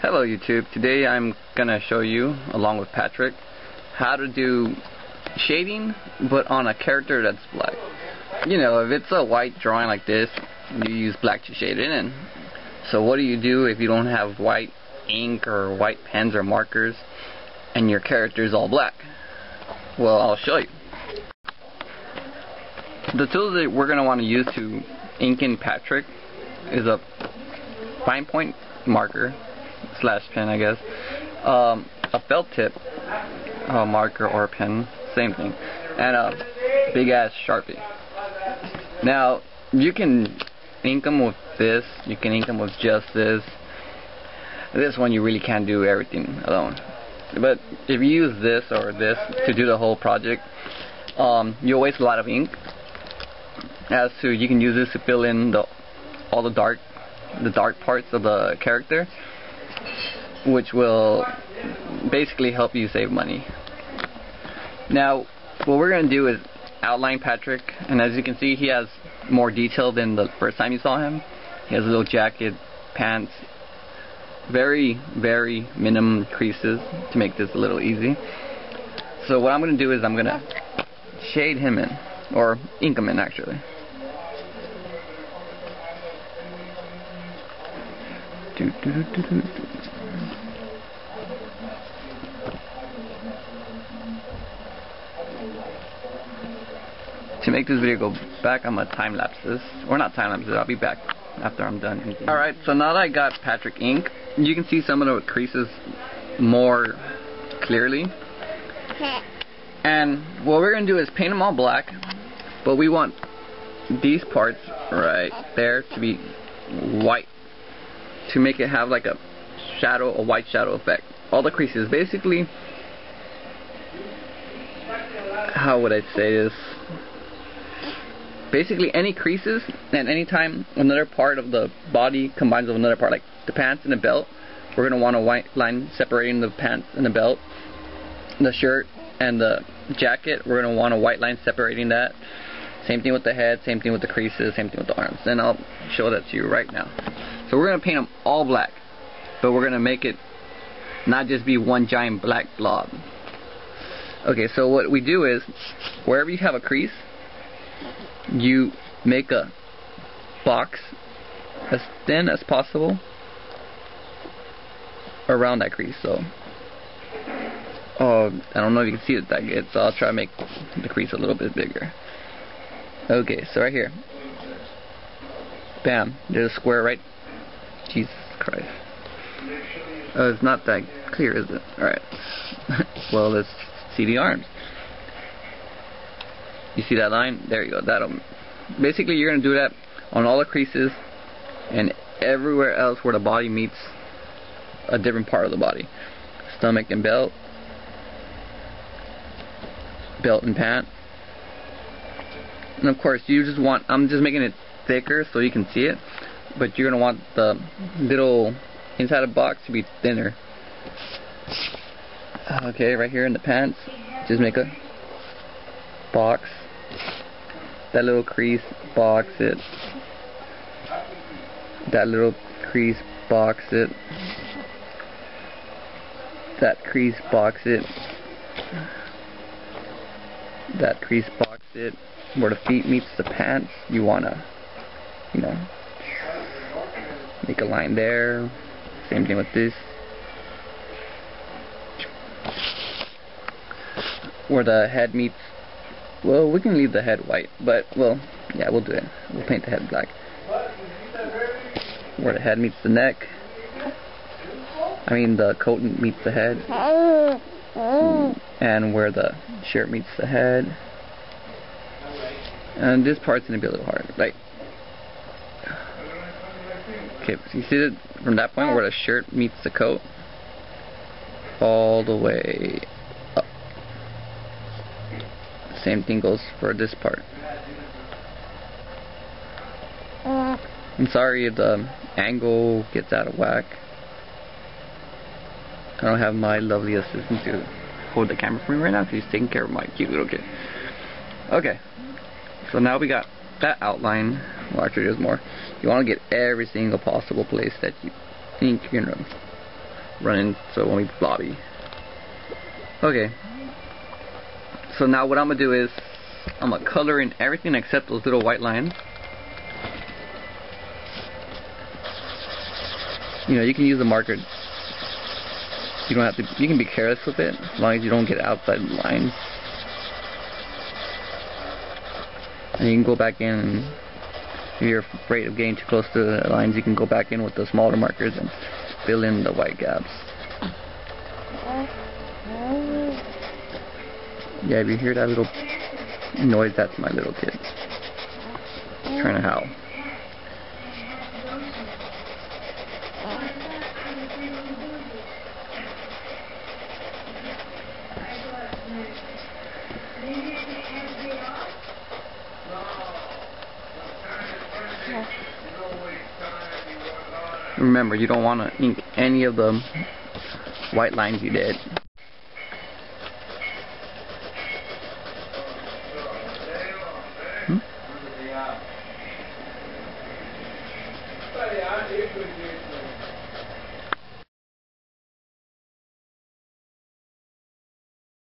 Hello YouTube, today I'm gonna show you, along with Patrick, how to do shading but on a character that's black. You know, if it's a white drawing like this, you use black to shade it in. So what do you do if you don't have white ink or white pens or markers and your character is all black? Well, I'll show you. The tools that we're gonna want to use to ink in Patrick is a fine point marker slash pen, I guess, a felt tip marker or pen, same thing, and a big ass Sharpie. Now you can ink them with this, you can ink them with just this. This one you really can't do everything alone, but if you use this or this to do the whole project, you'll waste a lot of ink. As to, you can use this to fill in all the dark parts of the character, which will basically help you save money. Now what we're going to do is outline Patrick, and as you can see, he has more detail than the first time you saw him. He has a little jacket, pants, very minimum creases to make this a little easy. So what I'm going to do is I'm going to shade him in, or ink him in actually. To make this video go back, I'm gonna time lapse this, or not time lapse it, I'll be back after I'm done inking. Alright, so now that I got Patrick ink, you can see some of the creases more clearly. And what we're gonna do is paint them all black, but we want these parts right there to be white, to make it have like a shadow, a white shadow effect. All the creases, basically, how would I say this? Basically any creases, and anytime another part of the body combines with another part, like the pants and the belt, we're going to want a white line separating the pants and the belt. The shirt and the jacket, we're going to want a white line separating that. Same thing with the head, same thing with the creases, same thing with the arms. And I'll show that to you right now. So we're going to paint them all black, but we're going to make it not just be one giant black blob. Okay, so what we do is, wherever you have a crease, you make a box as thin as possible around that crease. So, I don't know if you can see it that good, so I'll try to make the crease a little bit bigger. Okay, so right here, bam, there's a square, right? Jesus Christ. Oh, it's not that clear, is it? Alright. Well, let's see the arms. You see that line? There you go. That'll basically, you're going to do that on all the creases and everywhere else where the body meets a different part of the body. Stomach and belt. Belt and pant. And of course, you just want, I'm just making it thicker so you can see it, but you're going to want the little inside of the box to be thinner. Okay, right here in the pants, just make a box. That little crease, box it. That little crease, box it. That crease, box it. That crease, box it. Where the feet meets the pants, you wanna, you know, make a line there. Same thing with this. Where the head meets, well, we can leave the head white, but, well, yeah, we'll do it. We'll paint the head black. Where the head meets the neck. I mean, the coat meets the head. And where the shirt meets the head. And this part's going to be a little hard. Like, okay, so you see it from that point where the shirt meets the coat? All the way up. Same thing goes for this part. I'm sorry if the angle gets out of whack. I don't have my lovely assistant to hold the camera for me right now because he's taking care of my cute little kid. Okay, so now we got that outline. Well, actually there's more. You want to get every single possible place that you think, you know, running so it won't be blobby. Okay. So now what I'm gonna do is I'm gonna color in everything except those little white lines. You know, you can use the marker. You don't have to. You can be careless with it as long as you don't get outside the lines. And you can go back in, and if you're afraid of getting too close to the lines, you can go back in with the smaller markers and fill in the white gaps. Yeah, if you hear that little noise, that's my little kid trying to howl. Remember, you don't want to ink any of the white lines you did. Hmm?